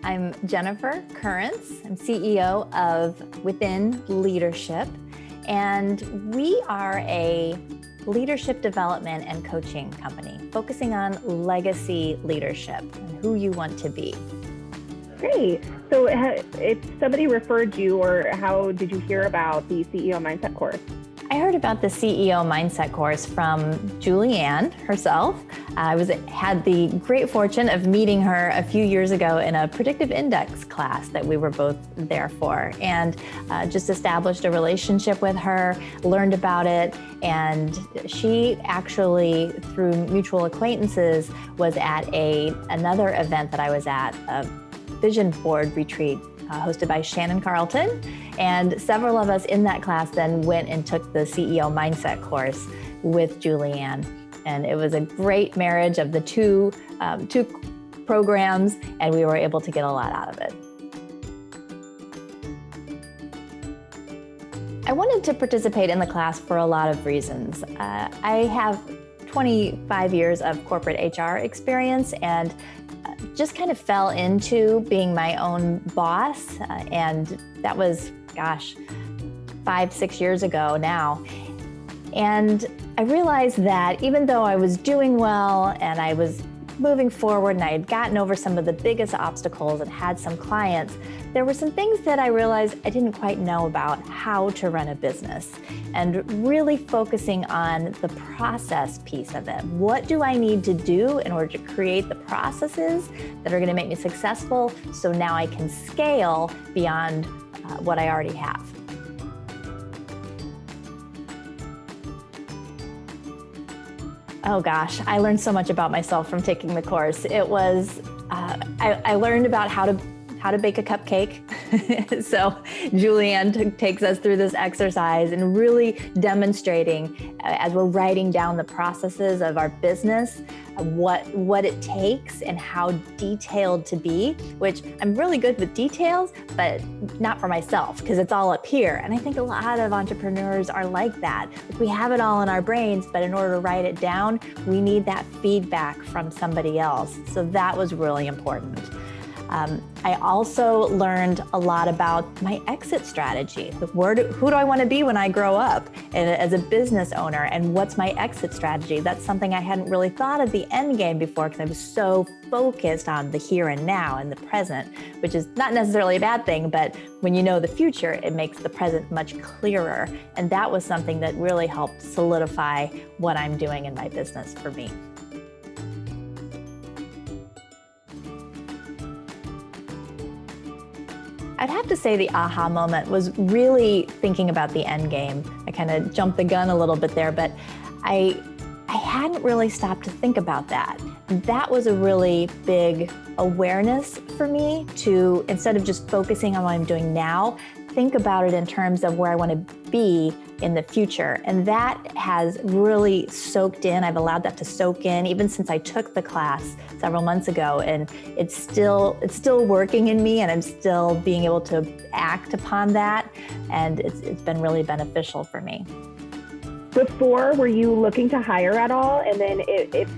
I'm Jennifer Currence. I'm CEO of WithIN Leadership, and we are a leadership development and coaching company focusing on legacy leadership and who you want to be. Great. So if somebody referred you, or how did you hear about the CEO Mindset course? I heard about the CEO Mindset course from Julianne herself. I had the great fortune of meeting her a few years ago in a predictive index class that we were both there for, and just established a relationship with her, learned about it, and she actually, through mutual acquaintances, was at another event that I was at, a vision board retreat hosted by Shannon Carlton. And several of us in that class then went and took the CEO Mindset course with Julianne. And it was a great marriage of the two programs, and we were able to get a lot out of it. I wanted to participate in the class for a lot of reasons. I have 25 years of corporate HR experience, and just kind of fell into being my own boss. And that was, 5-6 years ago now. And I realized that even though I was doing well and I was moving forward and I had gotten over some of the biggest obstacles and had some clients, there were some things that I realized I didn't quite know about how to run a business, and really focusing on the process piece of it. What do I need to do in order to create the processes that are going to make me successful so now I can scale beyond what I already have? Oh gosh, I learned so much about myself from taking the course. It was, I learned about how to bake a cupcake. So Julianne takes us through this exercise and really demonstrating, as we're writing down the processes of our business, what it takes and how detailed to be, which I'm really good with details, but not for myself because it's all up here. And I think a lot of entrepreneurs are like that. We have it all in our brains, but in order to write it down, we need that feedback from somebody else. So that was really important. I also learned a lot about my exit strategy. Who do I want to be when I grow up as a business owner, and what's my exit strategy? That's something I hadn't really thought of the end game before because I was so focused on the here and now and the present, which is not necessarily a bad thing, but when you know the future, it makes the present much clearer. And that was something that really helped solidify what I'm doing in my business for me. I'd have to say the aha moment was really thinking about the end game. I kind of jumped the gun a little bit there, but I hadn't really stopped to think about that. That was a really big awareness for me to, instead of just focusing on what I'm doing now, think about it in terms of where I want to be in the future. And that has really soaked in. I've allowed that to soak in even since I took the class several months ago. And it's still working in me, and I'm still being able to act upon that. And it's been really beneficial for me. Before, were you looking to hire at all? And then if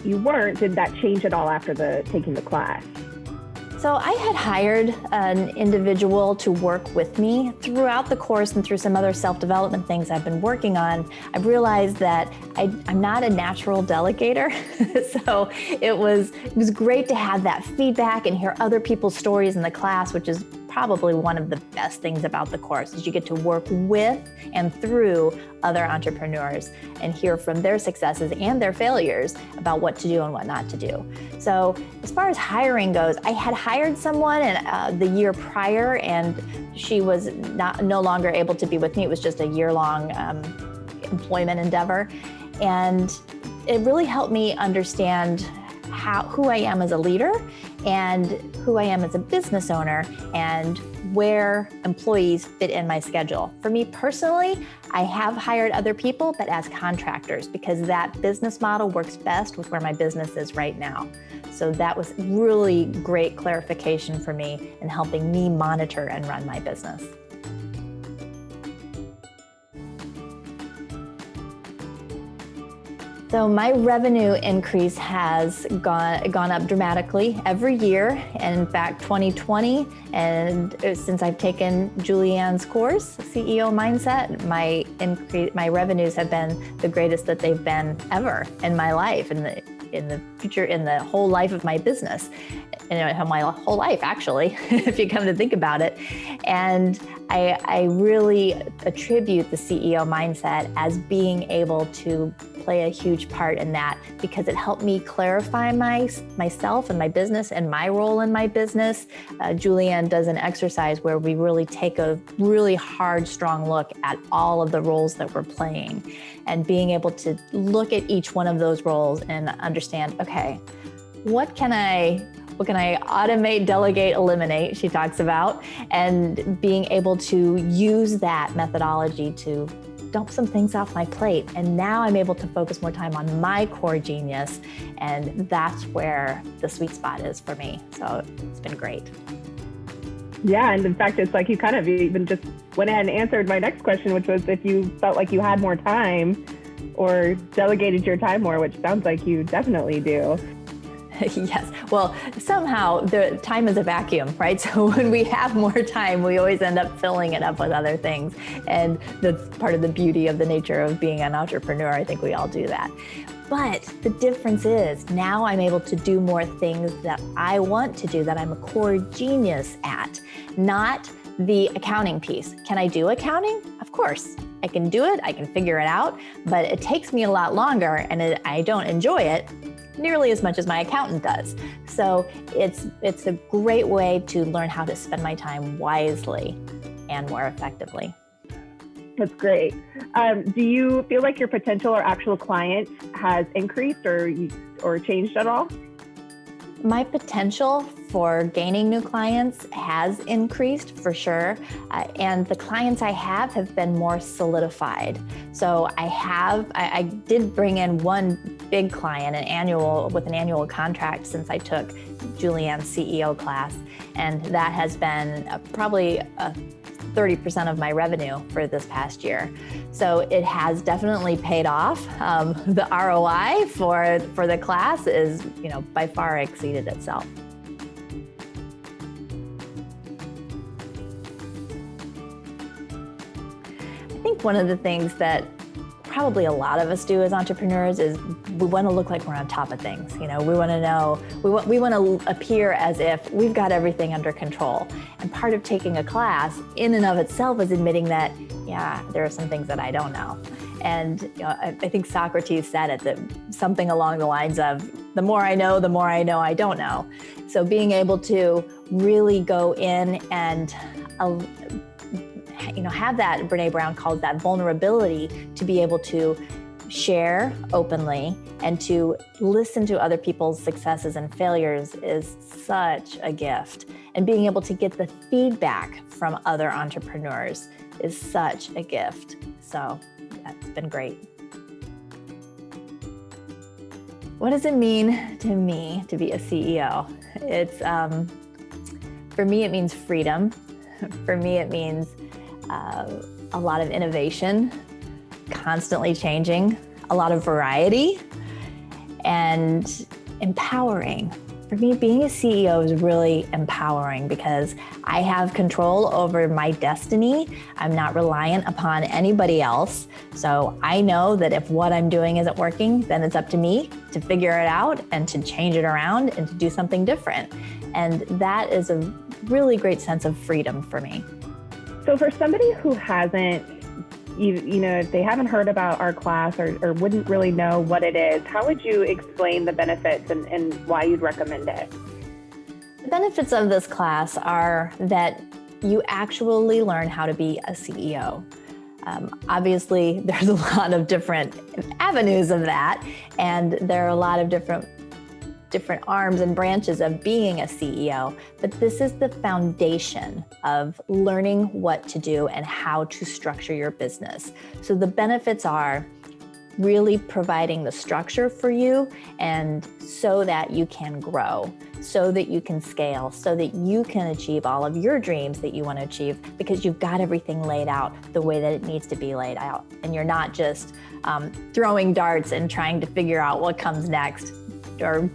you weren't, did that change at all after taking the class? So I had hired an individual to work with me throughout the course, and through some other self-development things I've been working on. I've realized that I'm not a natural delegator. So it was great to have that feedback and hear other people's stories in the class, which is probably one of the best things about the course, is you get to work with and through other entrepreneurs and hear from their successes and their failures about what to do and what not to do. So as far as hiring goes, I had hired someone the year prior, and she was no longer able to be with me. It was just a year-long employment endeavor. And it really helped me understand who I am as a leader and who I am as a business owner, and where employees fit in my schedule. For me personally, I have hired other people, but as contractors, because that business model works best with where my business is right now. So that was really great clarification for me in helping me monitor and run my business. So my revenue increase has gone up dramatically every year. And in fact, 2020, and since I've taken Julianne's course, CEO Mindset, my revenues have been the greatest that they've been ever in my life, in the future, in the whole life of my business, in my whole life, actually, if you come to think about it. And I really attribute the CEO mindset as being able to play a huge part in that, because it helped me clarify myself and my business and my role in my business. Julianne does an exercise where we really take a really hard, strong look at all of the roles that we're playing, and being able to look at each one of those roles and understand, okay, what can I automate, delegate, eliminate, she talks about, and being able to use that methodology to dump some things off my plate. And now I'm able to focus more time on my core genius. And that's where the sweet spot is for me. So it's been great. Yeah, and in fact, it's like you kind of even just went ahead and answered my next question, which was if you felt like you had more time or delegated your time more, which sounds like you definitely do. Yes. Well, somehow the time is a vacuum, right? So when we have more time, we always end up filling it up with other things. And that's part of the beauty of the nature of being an entrepreneur. I think we all do that. But the difference is now I'm able to do more things that I want to do, that I'm a core genius at, not the accounting piece. Can I do accounting? Of course. I can do it. I can figure it out, but it takes me a lot longer, and I don't enjoy it nearly as much as my accountant does. So it's a great way to learn how to spend my time wisely and more effectively. That's great. Do you feel like your potential or actual clients has increased or changed at all? My potential for gaining new clients has increased for sure. And the clients I have been more solidified. So I did bring in one big client, with an annual contract since I took Julianne's CEO class. And that has been probably 30% of my revenue for this past year. So it has definitely paid off. The ROI for the class is, by far exceeded itself. I think one of the things that probably a lot of us do as entrepreneurs is we want to look like we're on top of things. We want to know, we want to appear as if we've got everything under control. And part of taking a class in and of itself is admitting that, yeah, there are some things that I don't know. And I think Socrates said it, that something along the lines of, the more I know I don't know. So being able to really go in and have that, Brene Brown calls that vulnerability, to be able to share openly and to listen to other people's successes and failures is such a gift. And being able to get the feedback from other entrepreneurs is such a gift. So that's been great. What does it mean to me to be a CEO? It's, for me, it means freedom. For me, it means a lot of innovation, constantly changing, a lot of variety, and empowering. For me, being a CEO is really empowering because I have control over my destiny. I'm not reliant upon anybody else. So I know that if what I'm doing isn't working, then it's up to me to figure it out and to change it around and to do something different. And that is a really great sense of freedom for me. So for somebody who hasn't, if they haven't heard about our class or wouldn't really know what it is, how would you explain the benefits and why you'd recommend it? The benefits of this class are that you actually learn how to be a CEO. Obviously, there's a lot of different avenues of that, and there are a lot of different arms and branches of being a CEO, but this is the foundation of learning what to do and how to structure your business. So the benefits are really providing the structure for you, and so that you can grow, so that you can scale, so that you can achieve all of your dreams that you want to achieve, because you've got everything laid out the way that it needs to be laid out. And you're not just throwing darts and trying to figure out what comes next, or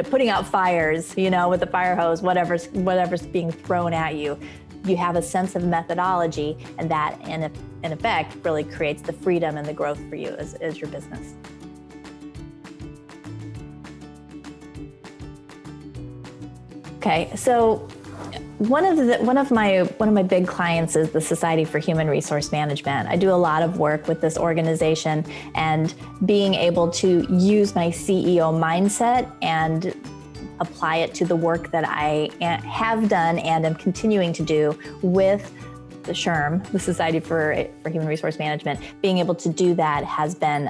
putting out fires, with the fire hose, whatever's being thrown at you. You have a sense of methodology, and that in effect really creates the freedom and the growth for you as your business. Okay, so one of my big clients is the Society for Human Resource Management. I do a lot of work with this organization, and being able to use my CEO mindset and apply it to the work that I have done and am continuing to do with the SHRM, the Society for Human Resource Management. Being able to do that has been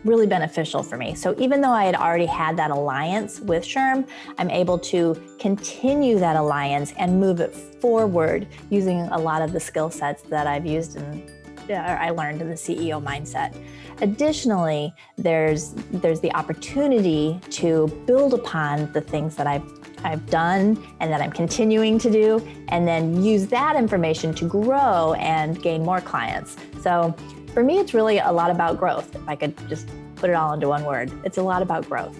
really beneficial for me. So even though I had already had that alliance with SHRM, I'm able to continue that alliance and move it forward using a lot of the skill sets that I've used and I learned in the CEO mindset. Additionally, there's the opportunity to build upon the things that I've done and that I'm continuing to do, and then use that information to grow and gain more clients. So for me, it's really a lot about growth. If I could just put it all into one word, it's a lot about growth.